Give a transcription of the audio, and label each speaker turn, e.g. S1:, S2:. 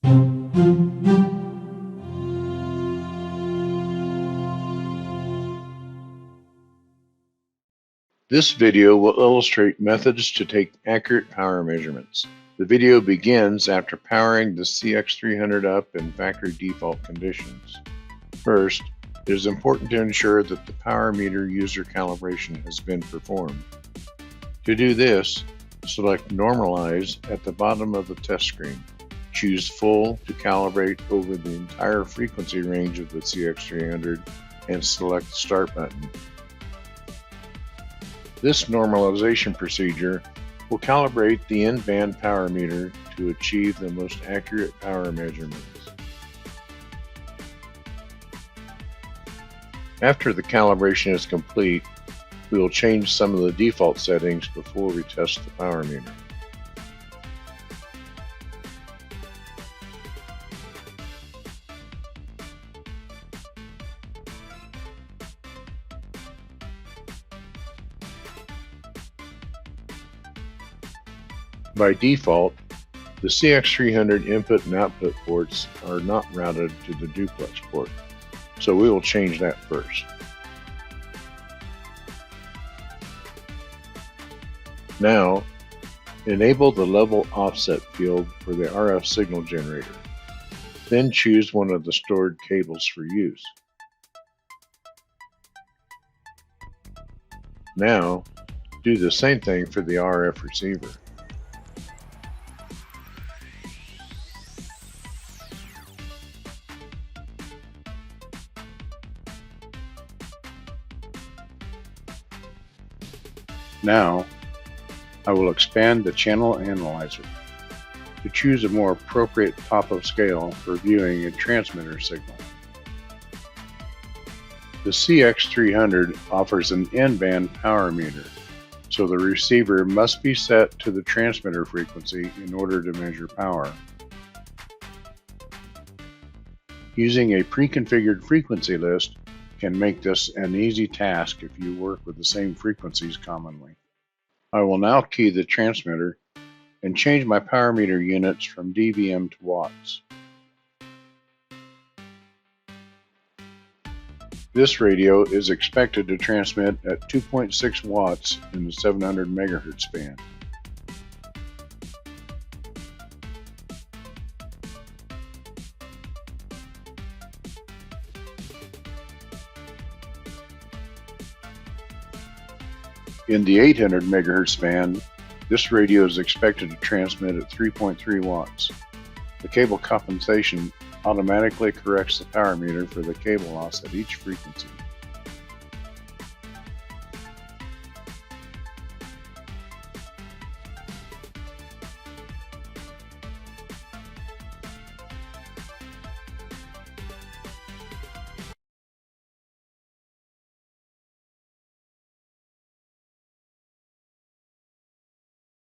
S1: This video will illustrate methods to take accurate power measurements. The video begins after powering the CX300 up in factory default conditions. First, it is important to ensure that the power meter user calibration has been performed. To do this, select Normalize at the bottom of the test screen. Choose Full to calibrate over the entire frequency range of the CX300 and select the Start button. This normalization procedure will calibrate the in-band power meter to achieve the most accurate power measurements. After the calibration is complete, we will change some of the default settings before we test the power meter. By default, the CX300 input and output ports are not routed to the duplex port, so we will change that first. Now, enable the level offset field for the RF signal generator. Then choose one of the stored cables for use. Now, do the same thing for the RF receiver.
S2: Now, I will expand the channel analyzer to choose a more appropriate top of scale for viewing a transmitter signal. The CX300 offers an in-band power meter, so the receiver must be set to the transmitter frequency in order to measure power. Using a pre-configured frequency list can make this an easy task if you work with the same frequencies commonly. I will now key the transmitter and change my power meter units from dBm to watts. This radio is expected to transmit at 2.6 watts in the 700 MHz band. In the 800 MHz band, this radio is expected to transmit at 3.3 watts. The cable compensation automatically corrects the power meter for the cable loss at each frequency.